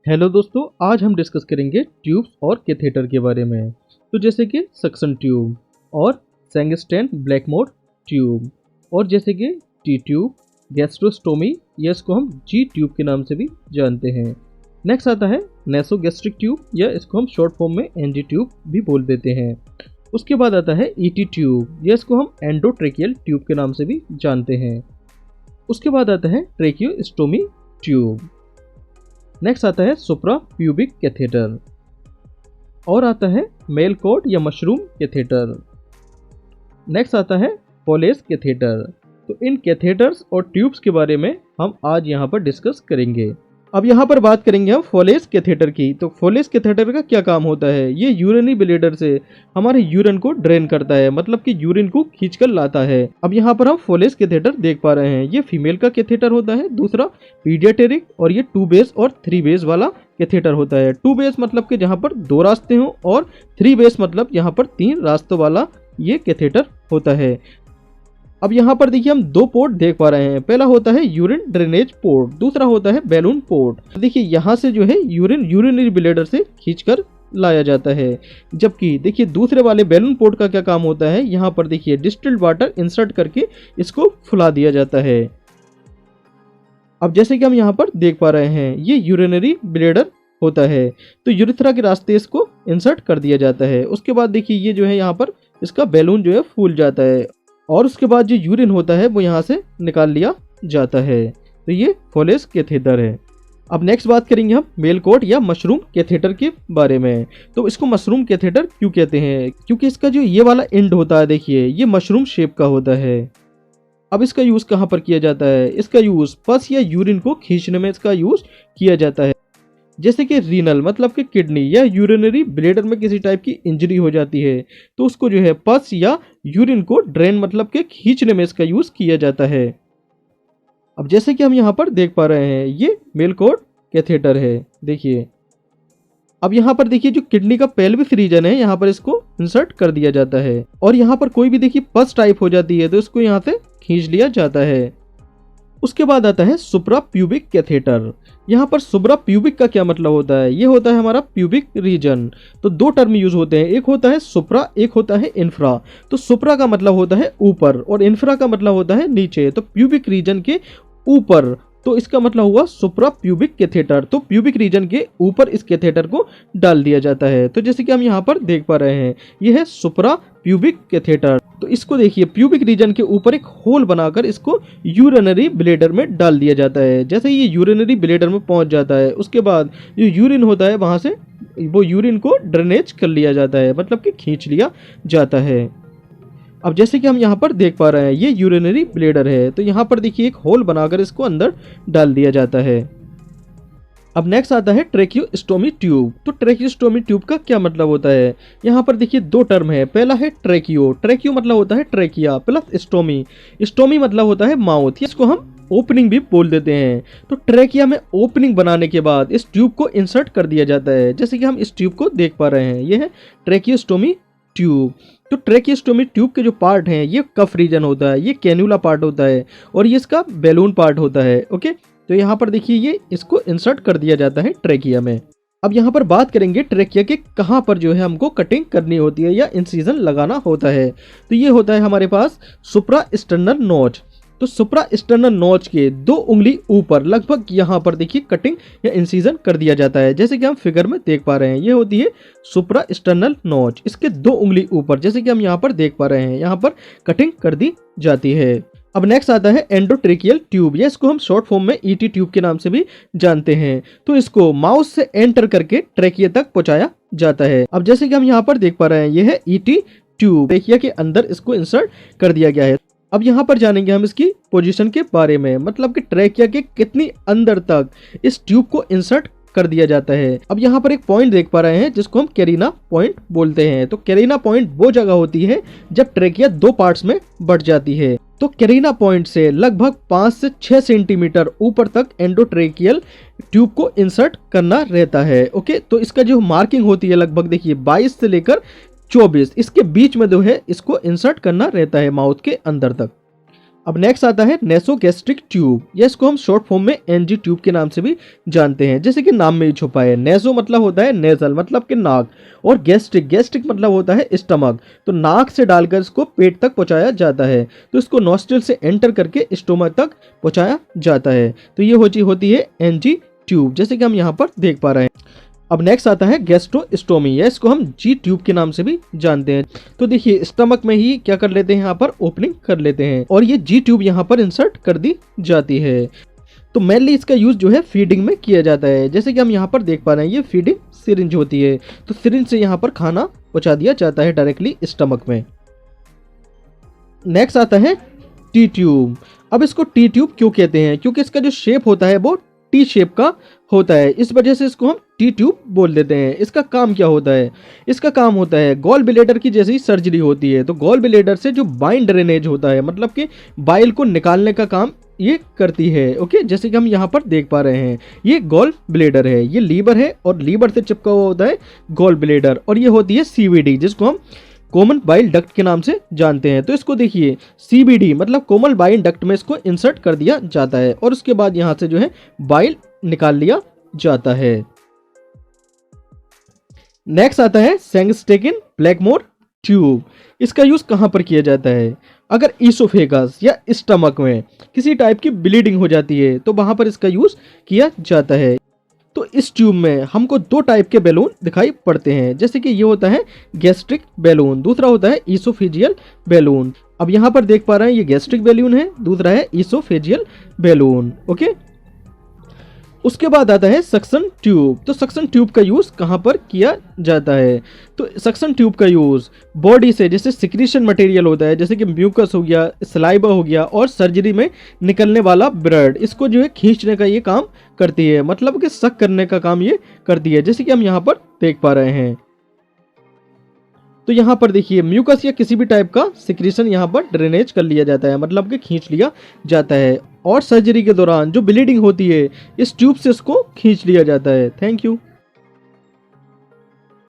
Hello दोस्तों, आज हम डिस्कस करेंगे ट्यूब्स और कैथेटर के बारे में। तो जैसे कि सक्शन ट्यूब और सैंगस्टेन ब्लैकमोर ट्यूब और जैसे कि टी ट्यूब, गैस्ट्रोस्टोमी या इसको हम जी ट्यूब के नाम से भी जानते हैं। नेक्स्ट आता है नेसोगैस्ट्रिक ट्यूब या इसको हम शॉर्ट फॉर्म में एनजी ट्यूब भी बोल देते हैं। उसके बाद आता है ईटी ट्यूब या इसको हम एंडोट्रेकियल ट्यूब के नाम से भी जानते हैं। उसके बाद आता है ट्रेकियोस्टोमी ट्यूब। नेक्स्ट आता है सुप्रा प्यूबिक कैथेटर और आता है मेल कॉर्ड या मशरूम कैथेटर। नेक्स्ट आता है फोलेस कैथेटर। तो इन कैथेटर्स और ट्यूब्स के बारे में हम आज यहाँ पर डिस्कस करेंगे। अब यहाँ पर बात करेंगे हम फोलेस कैथेटर की। तो फोलेस कैथेटर का क्या काम होता है? ये यूरिनरी ब्लैडर से हमारे यूरिन को ड्रेन करता है, मतलब कि यूरिन को खींचकर लाता है। अब यहाँ पर हम फोलेस कैथेटर देख पा रहे हैं। ये फीमेल का कैथेटर होता है, दूसरा पीडियाट्रिक, और ये 2 बेस और 3 बेस वाला कैथेटर होता है। 2 बेस मतलब कि जहाँ पर 2 रास्ते हों और 3 बेस मतलब यहाँ पर 3 रास्तों वाला ये कैथेटर होता है। अब यहाँ पर देखिए हम 2 पोर्ट देख पा रहे हैं। पहला होता है यूरिन ड्रेनेज पोर्ट, दूसरा होता है बैलून पोर्ट। देखिए यहाँ से जो है यूरिन यूरिनरी ब्लैडर से खींचकर लाया जाता है। जबकि देखिए दूसरे वाले बैलून पोर्ट का क्या काम होता है? यहाँ पर देखिए डिस्टिल्ड वाटर इंसर्ट करके इसको फुला दिया जाता है। अब जैसे कि हम यहाँ पर देख पा रहे हैं, ये यूरिनरी ब्लैडर होता है, तो यूरिथ्रा के रास्ते इसको इंसर्ट कर दिया जाता है। उसके बाद देखिए ये जो है यहाँ पर इसका बैलून जो है फूल जाता है और उसके बाद जो यूरिन होता है वो यहाँ से निकाल लिया जाता है। तो ये फोलेस कैथेटर है। अब नेक्स्ट बात करेंगे हम मेल कॉर्ड या मशरूम कैथेटर के बारे में। तो इसको मशरूम कैथेटर क्यों कहते हैं? क्योंकि इसका जो ये वाला एंड होता है, देखिए ये मशरूम शेप का होता है। अब इसका यूज कहाँ पर किया जाता है? इसका यूज पस या यूरिन को खींचने में इसका यूज किया जाता है। जैसे कि रीनल मतलब कि किडनी या यूरिनरी ब्लैडर में किसी टाइप की इंजरी हो जाती है, तो उसको जो है पस या यूरिन को ड्रेन मतलब के खींचने में इसका यूज किया जाता है। अब जैसे कि हम यहाँ पर देख पा रहे हैं, ये मेल कॉर्ड कैथेटर है। देखिए अब यहाँ पर देखिए जो किडनी का पेल्विस रीजन है, यहाँ पर इसको इंसर्ट कर दिया जाता है और यहाँ पर कोई भी देखिए पस टाइप हो जाती है तो इसको यहाँ से खींच लिया जाता है। उसके बाद आता है सुप्रा प्यूबिक कैथेटर। यहाँ पर सुप्रा प्यूबिक का क्या मतलब होता है? ये होता है हमारा प्यूबिक रीजन। तो 2 टर्म यूज होते हैं, एक होता है सुप्रा, एक होता है इंफ्रा। तो सुप्रा का मतलब होता है ऊपर और इंफ्रा का मतलब होता है नीचे। तो प्यूबिक रीजन के ऊपर, तो इसका मतलब हुआ सुप्रा प्यूबिक कैथेटर। तो प्यूबिक रीजन के ऊपर इस कैथेटर को डाल दिया जाता है। तो जैसे कि हम यहाँ पर देख पा रहे हैं, यह है सुप्रा प्यूबिक कैथेटर। तो इसको देखिए प्यूबिक रीजन के ऊपर एक होल बनाकर इसको यूरिनरी ब्लैडर में डाल दिया जाता है। जैसे ये यूरिनरी ब्लैडर में पहुंच जाता है, उसके बाद जो यूरिन होता है वहां से वो यूरिन को ड्रेनेज कर लिया जाता है, मतलब कि खींच लिया जाता है। अब जैसे कि हम यहाँ पर देख पा रहे हैं, ये यूरिनरी ब्लैडर है, तो यहाँ पर देखिए एक होल बनाकर इसको अंदर डाल दिया जाता है। अब नेक्स्ट आता है ट्रेकियोस्टोमी ट्यूब। तो ट्रेकियोस्टोमी ट्यूब का क्या मतलब होता है? यहाँ पर देखिए 2 टर्म है। पहला है ट्रेकियो, ट्रेकियो मतलब होता है ट्रेकिया, प्लस स्टोमी, स्टोमी मतलब होता है माउथ, इसको हम ओपनिंग भी बोल देते हैं। तो ट्रेकिया में ओपनिंग बनाने के बाद इस ट्यूब को इंसर्ट कर दिया जाता है। जैसे कि हम इस ट्यूब को देख पा रहे हैं, ये है ट्रेकियोस्टोमी ट्यूब। तो ट्रेकियोस्टोमी ट्यूब के जो पार्ट हैं, ये कफ रीजन होता है, ये कैन्युला पार्ट होता है और ये इसका बैलून पार्ट होता है। ओके, तो यहाँ पर देखिए ये इसको इंसर्ट कर दिया जाता है ट्रेकिया में। अब यहाँ पर बात करेंगे ट्रेकिया के कहाँ पर जो है हमको कटिंग करनी होती है या इंसिजन लगाना होता है। तो ये होता है हमारे पास सुप्रा स्टर्नल नोच। तो सुप्रा स्टर्नल नोच के 2 उंगली ऊपर लगभग यहाँ पर देखिए कटिंग या इंसिजन कर दिया जाता है। जैसे कि हम फिगर में देख पा रहे हैं, ये होती है सुप्रा स्टर्नल नोच। इसके 2 उंगली ऊपर जैसे कि हम यहाँ पर देख पा रहे हैं, यहाँ पर कटिंग कर दी जाती है। अब नेक्स्ट आता है एंडोट्रेकियल ट्यूब, या इसको हम शॉर्ट फॉर्म में ईटी ट्यूब के नाम से भी जानते हैं। तो इसको माउथ से एंटर करके ट्रेकिया तक पहुंचाया जाता है। अब जैसे कि हम यहाँ पर देख पा रहे हैं, ये है ईटी ट्यूब, ट्रेकिया के अंदर इसको इंसर्ट कर दिया गया है। अब यहाँ पर जानेंगे हम इसकी पोजीशन के बारे में, मतलब कि ट्रेकिया के कितनी अंदर तक इस ट्यूब को इंसर्ट कर दिया जाता है। अब यहाँ पर एक पॉइंट देख पा रहे हैं जिसको हम कैरिना पॉइंट बोलते हैं। तो कैरिना पॉइंट वो जगह होती है जब ट्रेकिया 2 पार्ट्स में बढ़ जाती है। तो कैरिना पॉइंट से लगभग 5 से 6 सेंटीमीटर ऊपर तक एंडोट्रेकियल ट्यूब को इंसर्ट करना रहता है। ओके, तो इसका जो मार्किंग होती है लगभग देखिए 22 से लेकर 24, इसके बीच में जो है इसको इंसर्ट करना रहता है माउथ के अंदर तक। अब नेक्स्ट आता है नेसोगैस्ट्रिक ट्यूब, या इसको हम शॉर्ट फॉर्म में एनजी ट्यूब के नाम से भी जानते हैं, जैसे कि नाम में ही छुपा है। नेसो मतलब होता है नेजल, मतलब कि नाक, और गैस्ट्रिक, गैस्ट्रिक मतलब होता है स्टमक। तो नाक से डालकर इसको पेट तक पहुंचाया जाता है, तो इसको नॉस्ट्रिल से एंटर करके स्टोमक तक पहुंचाया जाता है। तो ये होती है एनजी ट्यूब, जैसे कि हम यहाँ पर देख पा रहे हैं। अब नेक्स्ट आता है गैस्ट्रोस्टोमी, या इसको हम जी ट्यूब के नाम से भी जानते हैं। तो देखिए स्टमक में ही क्या कर लेते हैं, यहाँ पर ओपनिंग कर लेते हैं और ये जी ट्यूब यहाँ पर इंसर्ट कर दी जाती है। तो मेनली इसका यूज जो है फीडिंग में किया जाता है, जैसे कि हम यहाँ पर देख पा रहे हैं ये फीडिंग सिरिंज होती है। तो सिरिंज से यहाँ पर खाना पहुंचा दिया जाता है डायरेक्टली स्टमक में। नेक्स्ट आता है टी ट्यूब। अब इसको टी ट्यूब क्यों कहते हैं, क्योंकि इसका जो शेप होता है वो टी शेप का होता है, इस वजह से इसको हम टी ट्यूब बोल देते हैं। इसका काम क्या होता है, इसका काम होता है गॉल ब्लैडर की जैसी सर्जरी होती है, तो गॉल ब्लैडर से जो बाइल ड्रेनेज होता है, मतलब कि बाइल को निकालने का काम ये करती है। ओके, जैसे कि हम यहाँ पर देख पा रहे हैं ये गॉल ब्लैडर है, ये लीवर है और लीवर से चिपका हुआ होता है गॉल ब्लैडर, और ये होती है सीवीडी, जिसको हम कॉमन बाइल डक्ट के नाम से जानते हैं। तो इसको देखिए सीबीडी मतलब कॉमन बाइल डक्ट में इसको इंसर्ट कर दिया जाता है और उसके बाद यहाँ से जो है बाइल निकाल लिया जाता है। नेक्स्ट आता है सेंगस्टेकिन ब्लैकमोर ट्यूब। इसका यूज कहां पर किया जाता है, अगर ईसोफेगस या स्टमक में किसी टाइप की ब्लीडिंग हो जाती है तो वहां पर इसका यूज किया जाता है। तो इस ट्यूब में हमको दो टाइप के बैलून दिखाई पड़ते हैं, जैसे कि ये होता है गैस्ट्रिक बैलून, दूसरा होता है ईसोफेजियल बैलून। अब यहाँ पर देख पा रहे हैं ये गैस्ट्रिक बैलून है, दूसरा है ईसोफेजियल बैलून। ओके, उसके बाद आता है सक्शन ट्यूब। तो सक्शन ट्यूब का यूज कहाँ पर किया जाता है, तो सक्शन ट्यूब का यूज बॉडी से जैसे सिक्रीशन मटेरियल होता है, जैसे कि म्यूकस हो गया, सलाइवा हो गया, और सर्जरी में निकलने वाला ब्लड, इसको जो है खींचने का ये काम करती है, मतलब कि सक करने का काम ये करती है, जैसे कि हम यहाँ पर देख पा रहे हैं। तो यहाँ पर देखिए म्यूकस या किसी भी टाइप का सिक्रीशन यहाँ पर ड्रेनेज कर लिया जाता है, मतलब कि खींच लिया जाता है, और सर्जरी के दौरान जो ब्लीडिंग होती है इस ट्यूब से इसको खींच लिया जाता है। Thank you.